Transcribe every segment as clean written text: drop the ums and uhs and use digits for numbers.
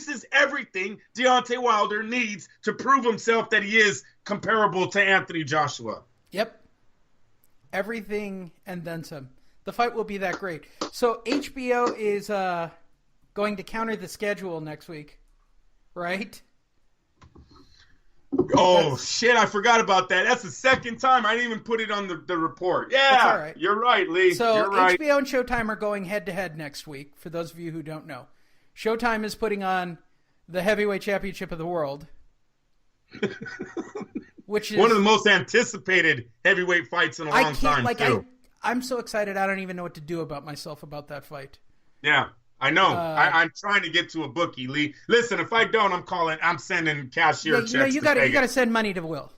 this is everything Deontay Wilder needs to prove himself that he is comparable to Anthony Joshua. Yep. Everything and then some. The fight will be that great. So HBO is going to counter the schedule next week, right? Oh, shit, I forgot about that. That's the second time. I didn't even put it on the report. Yeah, all right. You're right, Lee. So you're right. HBO and Showtime are going head-to-head next week, for those of you who don't know. Showtime is putting on the heavyweight championship of the world. Which is one of the most anticipated heavyweight fights in a long time, too. I'm so excited, I don't even know what to do about myself about that fight. Yeah. I know. I'm trying to get to a bookie, Lee. Listen, if I don't, I'm sending cashier checks. You got to send money to Will.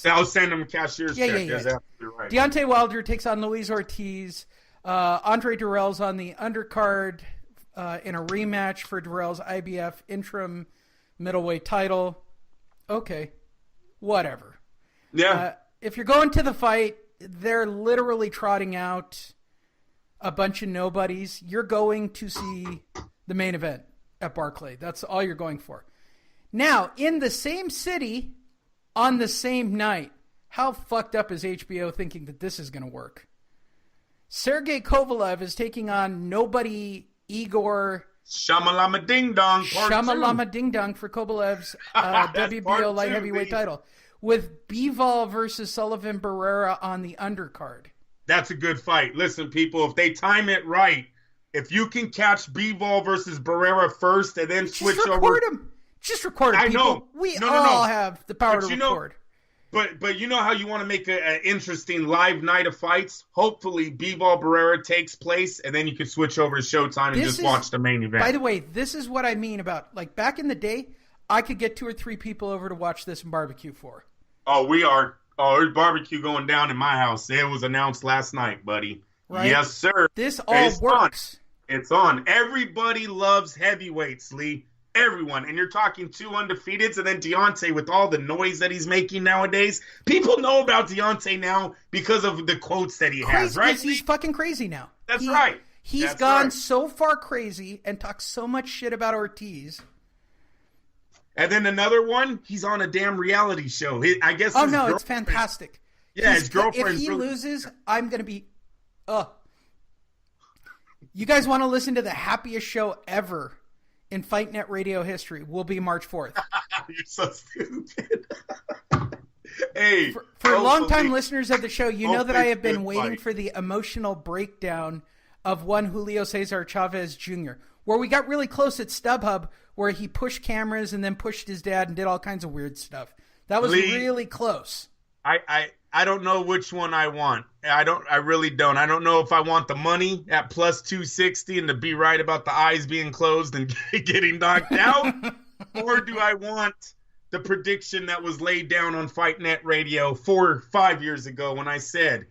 I'll send him a cashier's check. Yeah. That's absolutely right. Deontay Wilder takes on Luis Ortiz. Andre Dirrell's on the undercard in a rematch for Dirrell's IBF interim middleweight title. Okay, whatever. Yeah. If you're going to the fight, they're literally trotting out a bunch of nobodies. You're going to see the main event at Barclay. That's all you're going for. Now, in the same city, on the same night, how fucked up is HBO thinking that this is going to work? Sergey Kovalev is taking on nobody Igor Shamalama Ding Dong. Shamalama Ding Dong for Kovalev's WBO light heavyweight title, with Bivol versus Sullivan Barrera on the undercard. That's a good fight. Listen, people, if they time it right, if you can catch Bivol versus Barrera first and then switch over. Just record him. I know. We all have the power to record. But you know how you want to make an interesting live night of fights? Hopefully, Bivol Barrera takes place, and then you can switch over to Showtime and just watch the main event. By the way, this is what I mean about, like, back in the day, I could get 2 or 3 people over to watch this and barbecue for. Oh, we are. Oh, there's barbecue going down in my house. It was announced last night, buddy. Right? Yes, sir. This all works. It's on. Everybody loves heavyweights, Lee. Everyone. And you're talking 2 undefeateds, and then Deontay with all the noise that he's making nowadays. People know about Deontay now because of the quotes that he has, right? He's fucking crazy now. That's right. He's gone so far crazy and talked so much shit about Ortiz. And then another one, he's on a damn reality show. I guess. Oh no, it's fantastic. Yeah, his girlfriend. If he loses, I'm gonna be. You guys want to listen to the happiest show ever in Fight Net radio history? Will be March 4th. You're so stupid. Hey, for long-time listeners of the show, you know that I have been waiting for the emotional breakdown of one Julio Cesar Chavez Jr., where we got really close at StubHub, where he pushed cameras and then pushed his dad and did all kinds of weird stuff. That was really close. I don't know which one I want. I really don't. I don't know if I want the money at plus 260 and to be right about the eyes being closed and getting knocked out, or do I want the prediction that was laid down on Fight Net Radio 4 or 5 years ago when I said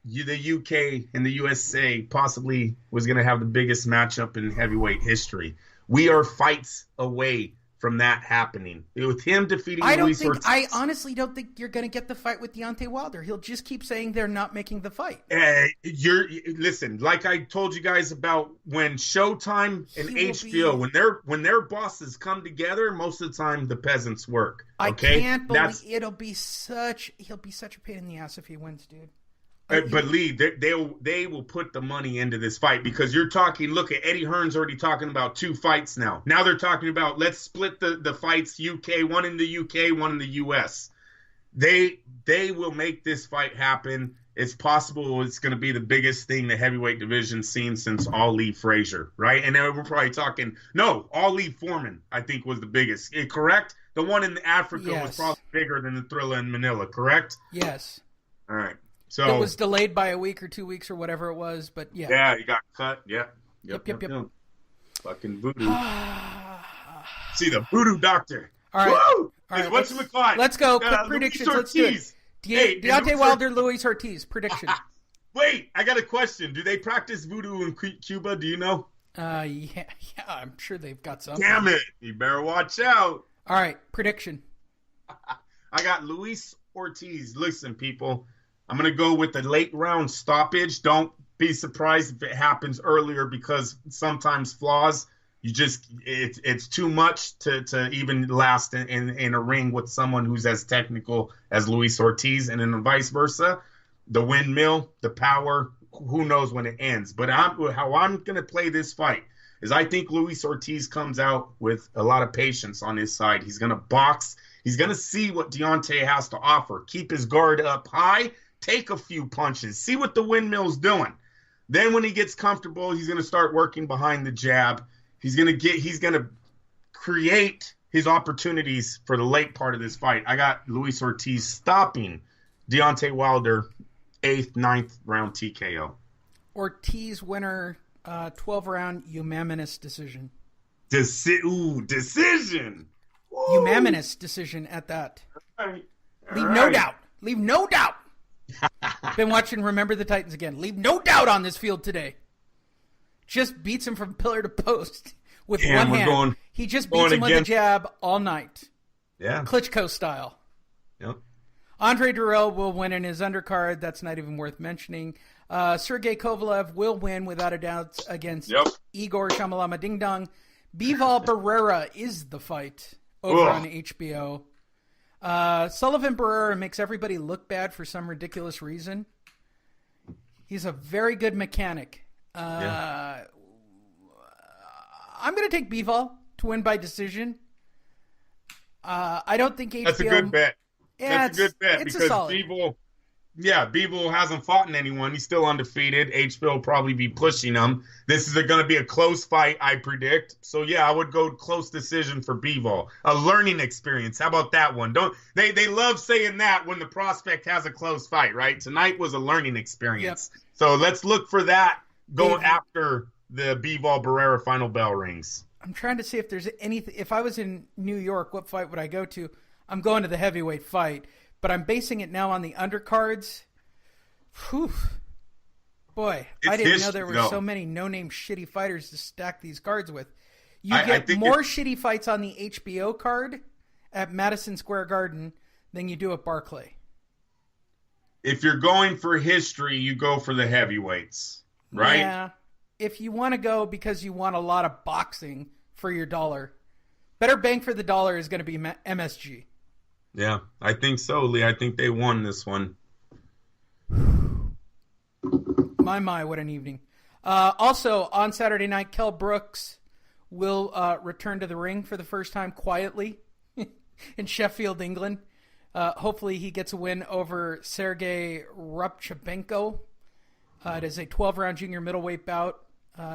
the UK and the USA possibly was going to have the biggest matchup in heavyweight history. We are fights away from that happening. With him defeating Luis Ortiz. I honestly don't think you're going to get the fight with Deontay Wilder. He'll just keep saying they're not making the fight. Listen, like I told you guys about when Showtime and HBO, when their bosses come together, most of the time the peasants work. Okay? I can't believe he'll be such a pain in the ass if he wins, dude. But Lee, they will put the money into this fight because you're talking. Look at Eddie Hearn's already talking about 2 fights now. Now they're talking about let's split the fights. UK, one in the UK, one in the US. They will make this fight happen. It's possible it's going to be the biggest thing the heavyweight division's seen since Ali Frazier, right? And then we're probably talking Ali Foreman. I think was the biggest. Correct? The one in Africa was probably bigger than the Thrilla in Manila. Correct? Yes. All right. So it was delayed by a week or 2 weeks or whatever it was, but yeah. Yeah, he got cut. Yeah. Yep. Fucking voodoo. See the voodoo doctor. All right. Woo! All right. What's McFly? Let's go. Quick predictions. Let's do it. Deontay Wilder, Luis Ortiz. Prediction. Wait, I got a question. Do they practice voodoo in Cuba? Do you know? Yeah, I'm sure they've got some. Damn it. You better watch out. All right. Prediction. I got Luis Ortiz. Listen, people. I'm going to go with the late round stoppage. Don't be surprised if it happens earlier because sometimes flaws, it's too much to even last in a ring with someone who's as technical as Luis Ortiz, and then vice versa. The windmill, the power, who knows when it ends. But how I'm going to play this fight is I think Luis Ortiz comes out with a lot of patience on his side. He's going to box. He's going to see what Deontay has to offer. Keep his guard up high, take a few punches, see what the windmill's doing. Then when he gets comfortable, he's going to start working behind the jab. He's going to create his opportunities for the late part of this fight. I got Luis Ortiz stopping Deontay Wilder 8th, 9th round TKO. Ortiz winner, 12-round unanimous decision. Decision. Woo. Unanimous decision at that. All right. Leave no doubt. Leave no doubt. Been watching Remember the Titans again. Leave no doubt on this field today. Just beats him from pillar to post with one hand. He just beats him with a jab all night. Yeah. Klitschko style. Yep. Andre Dirrell will win in his undercard. That's not even worth mentioning. Sergey Kovalev will win without a doubt against Igor Shamalama Ding Dong. Bivol Barrera is the fight over on HBO. Sullivan Barrera makes everybody look bad for some ridiculous reason. He's a very good mechanic. I'm going to take Bivol to win by decision. I don't think HBO... That's a good bet. Yeah, that's a good bet because Bivol hasn't fought in anyone. He's still undefeated. HBO will probably be pushing him. This is going to be a close fight, I predict. So, yeah, I would go close decision for Bivol. A learning experience. How about that one? They love saying that when the prospect has a close fight, right? Tonight was a learning experience. Yep. So let's look for that going after the Bivol Barrera final bell rings. I'm trying to see if there's anything. If I was in New York, what fight would I go to? I'm going to the heavyweight fight, but I'm basing it now on the undercards. Whew. Boy, I didn't know there were so many no-name shitty fighters to stack these cards with. You get more shitty fights on the HBO card at Madison Square Garden than you do at Barclay. If you're going for history, you go for the heavyweights, right? Yeah. If you want to go because you want a lot of boxing for your dollar, better bang for the dollar is going to be MSG. Yeah, I think so, Lee. I think they won this one. My, what an evening. Also, on Saturday night, Kell Brooks will return to the ring for the first time quietly in Sheffield, England. Hopefully he gets a win over Sergey Derevyanchenko. It is a 12-round junior middleweight bout.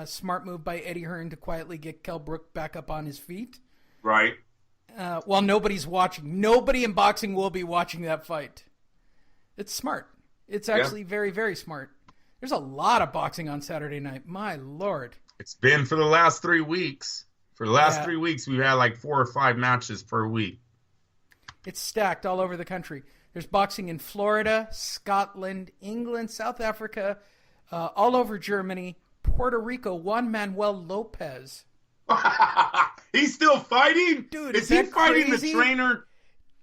Smart move by Eddie Hearn to quietly get Kell Brooks back up on his feet. Right. While nobody's watching. Nobody in boxing will be watching that fight. It's smart. It's actually very, very smart. There's a lot of boxing on Saturday night. My Lord. It's been for the last 3 weeks. For the last 3 weeks, we've had like 4 or 5 matches per week. It's stacked all over the country. There's boxing in Florida, Scotland, England, South Africa, all over Germany, Puerto Rico. Juan Manuel Lopez. He's still fighting? Dude, is he fighting crazy? The trainer?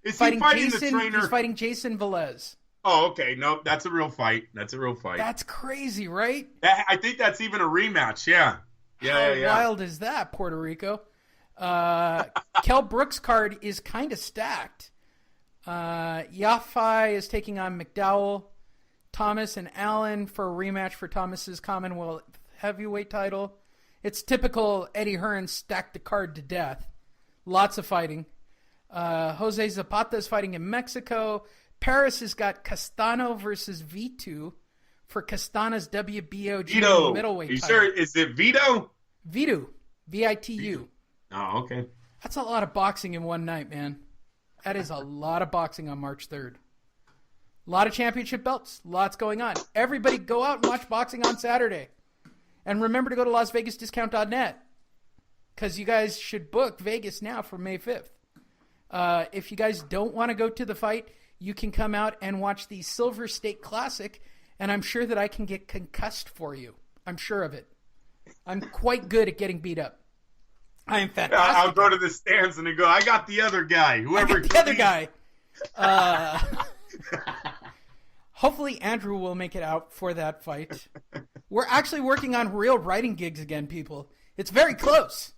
Is he fighting the trainer? He's fighting Jason Velez. Oh, okay. No, that's a real fight. That's crazy, right? I think that's even a rematch. Yeah. How wild is that, Puerto Rico? Kell Brooks' card is kind of stacked. Yafai is taking on McDowell. Thomas and Allen for a rematch for Thomas's Commonwealth heavyweight title. It's typical Eddie Hearn stacked the card to death. Lots of fighting. Jose Zapata is fighting in Mexico. Paris has got Castano versus Vitu for Castana's WBO junior middleweight title. Sure? Is it Vito? Vitu. V-I-T-U. Oh, okay. That's a lot of boxing in one night, man. That is a lot of boxing on March 3rd. A lot of championship belts. Lots going on. Everybody go out and watch boxing on Saturday. And remember to go to LasVegasDiscount.net because you guys should book Vegas now for May 5th. If you guys don't want to go to the fight, you can come out and watch the Silver State Classic, and I'm sure that I can get concussed for you. I'm sure of it. I'm quite good at getting beat up. I am fantastic. I'll go to the stands and go, I got the other guy. Hopefully Andrew will make it out for that fight. We're actually working on real writing gigs again, people. It's very close.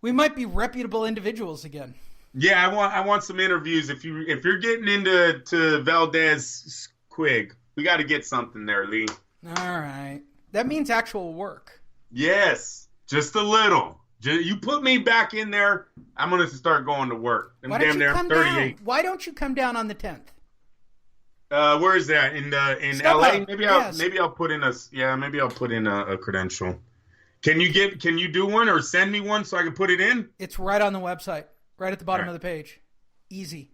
We might be reputable individuals again. Yeah, I want some interviews. If you're getting into Valdez Quig, we got to get something there, Lee. All right. That means actual work. Yes, just a little. You put me back in there, I'm going to start going to work. Why don't you come down? Why don't you come down on the 10th? Where is that? In LA? Maybe I'll put in a credential. Can you do one or send me one so I can put it in? It's right on the website, right at the bottom of the page. Easy.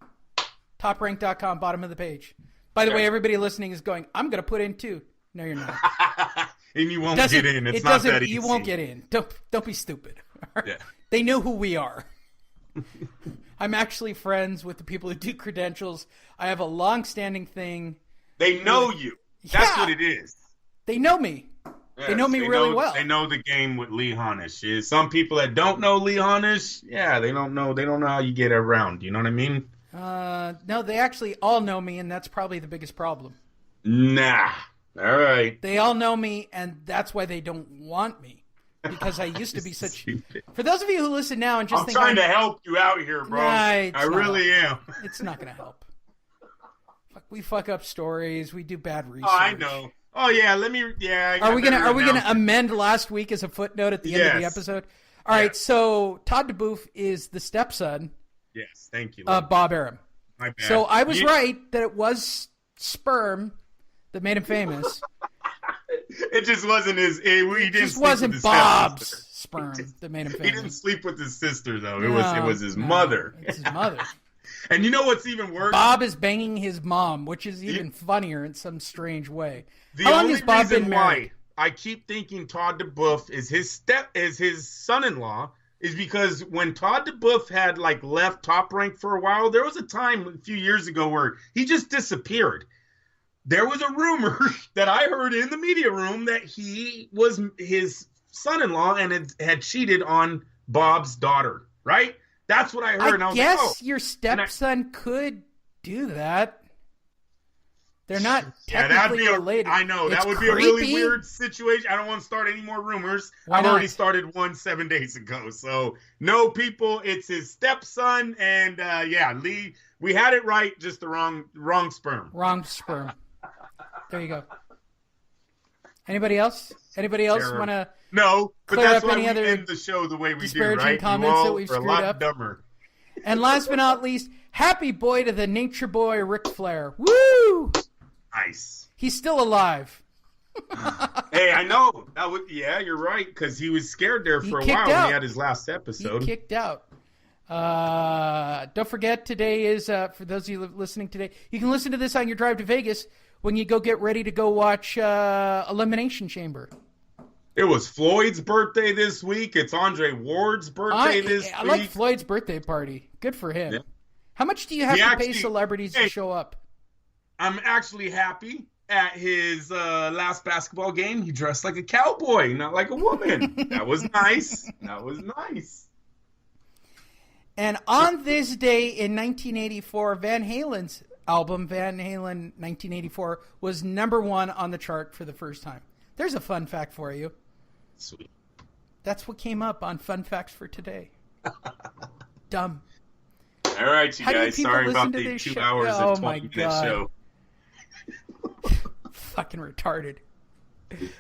Toprank.com, bottom of the page. By the way, everybody listening is going, I'm going to put in 2. No, you're not. And you won't get in. It's not that easy. You won't get in. Don't be stupid. Yeah. They know who we are. I'm actually friends with the people who do credentials. I have a long-standing thing. They know you. That's what it is. They know me. Yes, they know me really well. They know the game with Lee Honish. Some people that don't know Lee Honish, they don't know how you get around. You know what I mean? No, they actually all know me, and that's probably the biggest problem. Nah. All right. They all know me, and that's why they don't want me. Because I used to be such... For those of you who listen now and just I'm trying to help you out here, bro. I really am. It's not going to help. We fuck up stories. We do bad research. Oh, I know. Oh, yeah. Are we gonna amend last week as a footnote at the end of the episode? All right. So Todd DeBoof is the stepson. Yes. Thank you. Bob Arum. My bad. So I was right that it was sperm that made him famous. It just wasn't his. It just wasn't Bob's sperm that made him famous. He didn't sleep with his sister though. It was his mother. It's his mother. And you know what's even worse? Bob is banging his mom, which is even funnier in some strange way. How long has Bob been married? I keep thinking Todd DeBoof is his son-in-law is because when Todd DeBoof had left Top Rank for a while, there was a time a few years ago where he just disappeared. There was a rumor that I heard in the media room that he was his son-in-law and had cheated on Bob's daughter, right? That's what I heard. And I was guess your stepson could do that. They're not technically related. I know. That would be a really weird situation. I don't want to start any more rumors. I've already started one 7 days ago. So, no, people, it's his stepson. And, Lee, we had it right, just the wrong sperm. Wrong sperm. There you go. Anybody else? Anybody else want to? No, but that's why we end the show the way we do, right? Comments that we've screwed a lot up. Dumber. And last but not least, happy boy to the nature boy Ric Flair. Woo! Nice. He's still alive. Hey, I know. You're right, because he was scared there for a while when he had his last episode. He kicked out. Don't forget, today is, for those of you listening today, you can listen to this on your drive to Vegas when you go get ready to go watch Elimination Chamber. It was Floyd's birthday this week. It's Andre Ward's birthday this week. I like Floyd's birthday party. Good for him. Yeah. How much do you have to pay celebrities to show up? I'm actually happy. At his last basketball game, he dressed like a cowboy, not like a woman. That was nice. And on this day in 1984, Van Halen's album, Van Halen 1984, was #1 on the chart for the first time. There's a fun fact for you. Sweet. That's what came up on Fun Facts for Today. Dumb. All right, you guys. Sorry about the 2 hours of talking this show. Fucking retarded.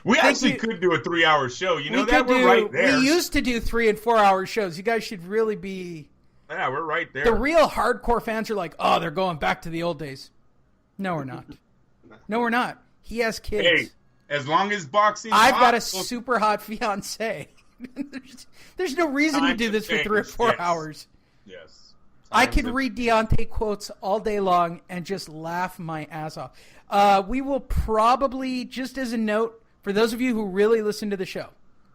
We actually could do a 3-hour show. You know that? We're right there. We used to do 3 and 4 hour shows. You guys should really be... Yeah, we're right there. The real hardcore fans are like, oh, they're going back to the old days. No, we're not. No, we're not. He has kids. Hey, as long as boxing... I've got a super hot fiance. There's no reason to do this for 3 or 4 hours. Yes. I could read Deontay quotes all day long and just laugh my ass off. We will probably, just as a note, for those of you who really listen to the show,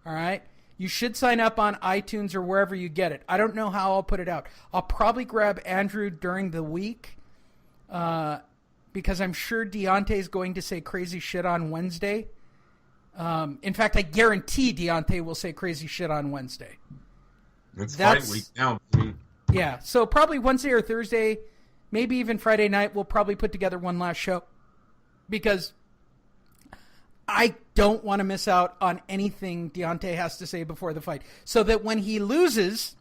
all right, you should sign up on iTunes or wherever you get it. I don't know how I'll put it out. I'll probably grab Andrew during the week because I'm sure Deontay's going to say crazy shit on Wednesday. In fact, I guarantee Deontay will say crazy shit on Wednesday. It's fight week now. Yeah, so probably Wednesday or Thursday, maybe even Friday night, we'll probably put together one last show because I don't want to miss out on anything Deontay has to say before the fight so that when he loses,